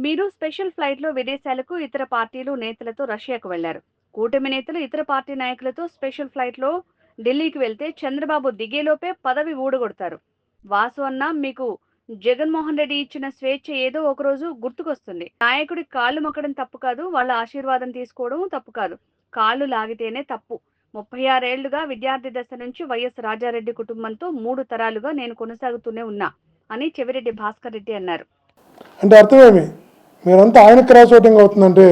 మీరు స్పెషల్ ఫ్లైట్లో విదేశాలకు ఇతర పార్టీలు నేతలతో రష్యాకు వెళ్లారు. కూటమి నేతలు ఇతర పార్టీ నాయకులతో స్పెషల్ ఫ్లైట్లో ఢిల్లీకి వెళ్తే చంద్రబాబు దిగేలోపే పదవి ఊడగొడతారు. వాసు అన్న మీకు జగన్మోహన్ రెడ్డి ఇచ్చిన స్వేచ్ఛ ఏదో ఒకరోజు గుర్తుకొస్తుంది. నాయకుడి కాళ్ళు మొక్కడం తప్పు కాదు, వాళ్ళ ఆశీర్వాదం తీసుకోవడం తప్పు కాదు, కాళ్ళు లాగితేనే తప్పు. 36 ఏళ్లుగా విద్యార్థి దశ నుంచి వైఎస్ రాజారెడ్డి కుటుంబంతో 3 తరాలుగా నేను కొనసాగుతూనే ఉన్నా అని చెవిరెడ్డి భాస్కర్ రెడ్డి అన్నారు. అంటే అర్థమేమి, మీరంతా ఆయన క్రాస్ ఓటింగ్ అవుతుందంటే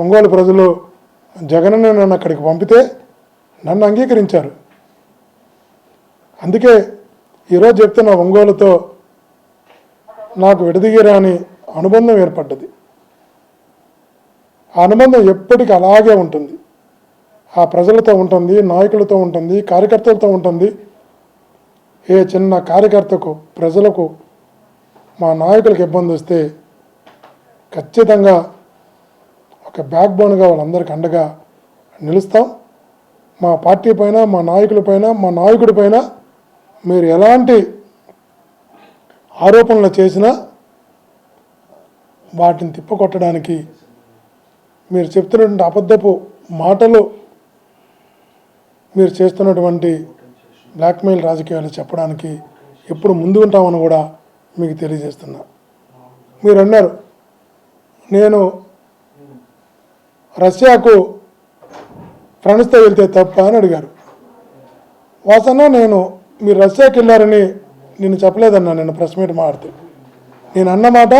ఒంగోలు ప్రజలు జగన్ నన్ను అక్కడికి పంపితే నన్ను అంగీకరించారు. అందుకే ఈరోజు చెప్తున్న ఒంగోలుతో నాకు విడదీయరాని అనుబంధం ఏర్పడ్డది. ఆ అనుబంధం ఎప్పటికీ అలాగే ఉంటుంది. ఆ ప్రజలతో ఉంటుంది, నాయకులతో ఉంటుంది, కార్యకర్తలతో ఉంటుంది. ఏ చిన్న కార్యకర్తకు, ప్రజలకు, మా నాయకులకు ఇబ్బంది వస్తే ఖచ్చితంగా ఒక బ్యాక్ బోన్గా వాళ్ళందరికీ అండగా నిలుస్తాం. మా పార్టీ పైన, మా నాయకుల పైన, మా నాయకుడి పైన మీరు ఎలాంటి ఆరోపణలు చేసినా వాటిని తిప్పకొట్టడానికి, మీరు చెప్తున్నటువంటి అబద్ధపు మాటలు, మీరు చేస్తున్నటువంటి బ్లాక్మెయిల్ రాజకీయాలు చెప్పడానికి ఎప్పుడు ముందు ఉంటామని కూడా మీకు తెలియజేస్తున్నా. మీరు అన్నారు నేను రష్యాకు ఫ్రెండ్స్తో వెళ్తే తప్ప అని అడిగారు. వాసన మీరు రష్యాకి వెళ్ళారని నేను చెప్పలేదన్నా. నేను ప్రెస్ మీట్ మాట్లాడుతూ నేను అన్నమాట,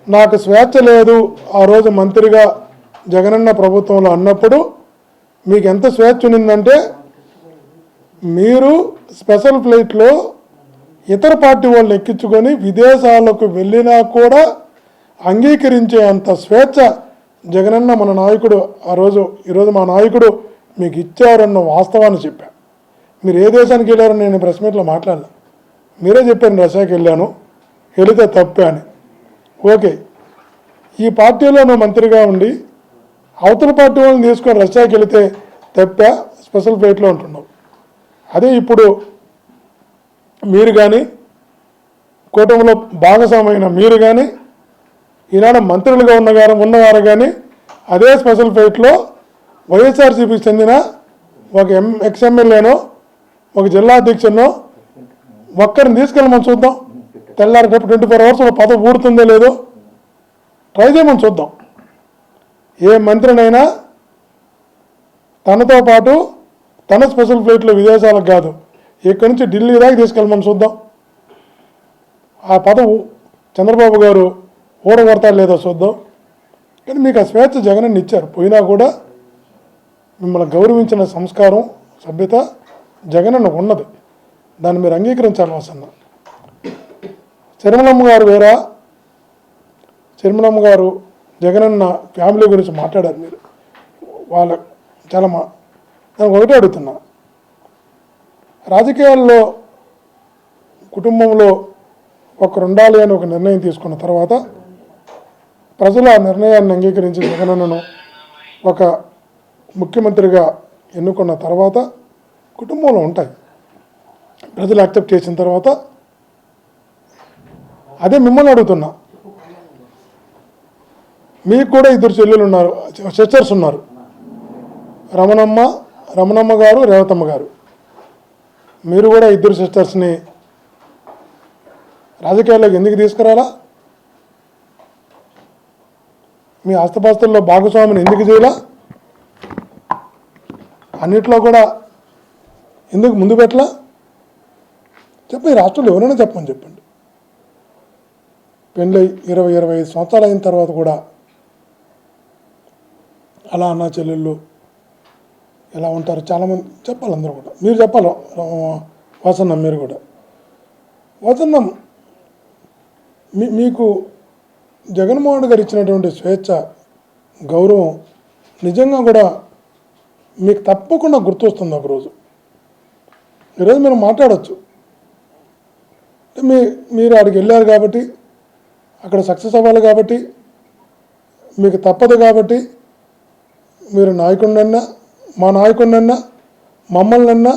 నాకు స్వేచ్ఛ లేదు ఆ రోజు మంత్రిగా జగనన్న ప్రభుత్వంలో అన్నప్పుడు మీకు ఎంత స్వేచ్ఛ ఉన్నిందంటే మీరు స్పెషల్ ఫ్లైట్లో ఇతర పార్టీ వాళ్ళు ఎక్కించుకొని విదేశాలకు వెళ్ళినా కూడా అంగీకరించే అంత స్వేచ్ఛ జగనన్న మన నాయకుడు ఈరోజు మా నాయకుడు మీకు ఇచ్చారన్న వాస్తవాన్ని చెప్పా. మీరు ఏ దేశానికి వెళ్ళారని నేను ప్రెస్ మీట్లో మాట్లాడలే. మీరే చెప్పారు రష్యాకి వెళ్ళాను, వెళితే తప్పే అని. ఓకే, ఈ పార్టీలో నువ్వు మంత్రిగా ఉండి అవతల పార్టీ వాళ్ళని తీసుకొని రష్యాకి వెళితే తప్ప స్పెషల్ ఫ్లైట్లో ఉంటున్నావు. అదే ఇప్పుడు మీరు కానీ, కూటమిలో భాగస్వామైన మీరు కానీ, ఈనాడు మంత్రులుగా ఉన్నవారు కానీ అదే స్పెషల్ ఫ్లైట్లో వైఎస్ఆర్సీపీకి చెందిన ఒక ఎక్స్ఎమ్మెల్యేనో, ఒక జిల్లా అధ్యక్షునో ఒక్కరిని తీసుకెళ్ళమని చూద్దాం. తెల్లారేపు 24 అవర్స్లో పదవి ఊడుతుందో లేదో ట్రై చేయమని చూద్దాం. ఏ మంత్రినైనా తనతో పాటు తన స్పెషల్ ఫ్లైట్లో విదేశాలకు కాదు, ఇక్కడి నుంచి ఢిల్లీ దాకా తీసుకెళ్ళమని చూద్దాం. ఆ పదవి చంద్రబాబు గారు ఓడగొడతాడు లేదో చూద్దాం. కానీ మీకు ఆ స్వేచ్ఛ జగన్ ఇచ్చారు. పోయినా కూడా మిమ్మల్ని గౌరవించిన సంస్కారం, సభ్యత జగనన్న ఉన్నది. దాన్ని మీరు అంగీకరించాలి. వసన్న చర్మలమ్మ గారు వేరా, చర్మలమ్మ గారు జగనన్న ఫ్యామిలీ గురించి మాట్లాడారు. మీరు వాళ్ళ చాలా నేను ఒకటే అడుగుతున్నా, రాజకీయాల్లో కుటుంబంలో ఒకరు ఉండాలి అని ఒక నిర్ణయం తీసుకున్న తర్వాత ప్రజలు ఆ నిర్ణయాన్ని అంగీకరించి జగనన్నను ఒక ముఖ్యమంత్రిగా ఎన్నుకున్న తర్వాత కుటుంబంలో ఉంటాయి. ప్రజలు యాక్సెప్ట్ చేసిన తర్వాత అదే మిమ్మల్ని అడుగుతున్నా. మీకు కూడా 2 చెల్లెలు ఉన్నారు, సిస్టర్స్ ఉన్నారు, రమణమ్మ గారు, రేవతమ్మ గారు. మీరు కూడా 2 సిస్టర్స్ని రాజకీయాల్లోకి ఎందుకు తీసుకురాలా? మీ ఆస్తిపాస్తుల్లో భాగస్వామిని ఎందుకు చేయాలా? అన్నిట్లో కూడా ఎందుకు ముందు పెట్టలా? చెప్పండి, రాష్ట్రంలో ఎవరైనా చెప్పండి. పెళ్ళై 20-25 సంవత్సరాలు అయిన తర్వాత కూడా అలా అన్న చెల్లెళ్ళు ఎలా ఉంటారు చాలామంది చెప్పాలి. అందరూ కూడా మీరు చెప్పాలి. వాసన్న మీరు కూడా వాసన్న మీకు జగన్మోహన్ గారు ఇచ్చినటువంటి స్వేచ్ఛ, గౌరవం నిజంగా కూడా మీకు తప్పకుండా గుర్తొస్తుంది. ఒకరోజు ఈరోజు మీరు మాట్లాడచ్చు. మీరు అక్కడికి వెళ్ళారు కాబట్టి, అక్కడ సక్సెస్ అవ్వాలి కాబట్టి, మీకు తప్పదు కాబట్టి మీరు నాయకుడినన్నా, మా నాయకుడినన్నా, మమ్మల్నన్నా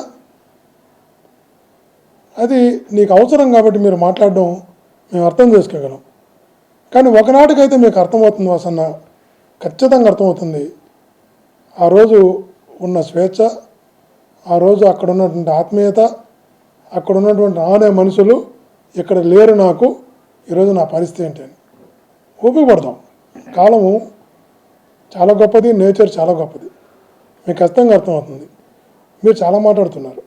అది నీకు అవసరం కాబట్టి మీరు మాట్లాడడం మేము అర్థం చేసుకోగలం. కానీ ఒకనాటికైతే మీకు అర్థమవుతుంది వాసన్న, ఖచ్చితంగా అర్థమవుతుంది. ఆ రోజు ఉన్న స్వేచ్ఛ, ఆ రోజు అక్కడ ఉన్నటువంటి ఆత్మీయత, అక్కడ ఉన్నటువంటి ఆనే మనుషులు ఇక్కడ లేరు. నాకు ఈరోజు నా పరిస్థితి ఏంటి అని ఓపిక పడదాం. కాలము చాలా గొప్పది, నేచర్ చాలా గొప్పది. మీకు ఖచ్చితంగా అర్థమవుతుంది. మీరు చాలా మాట్లాడుతున్నారు.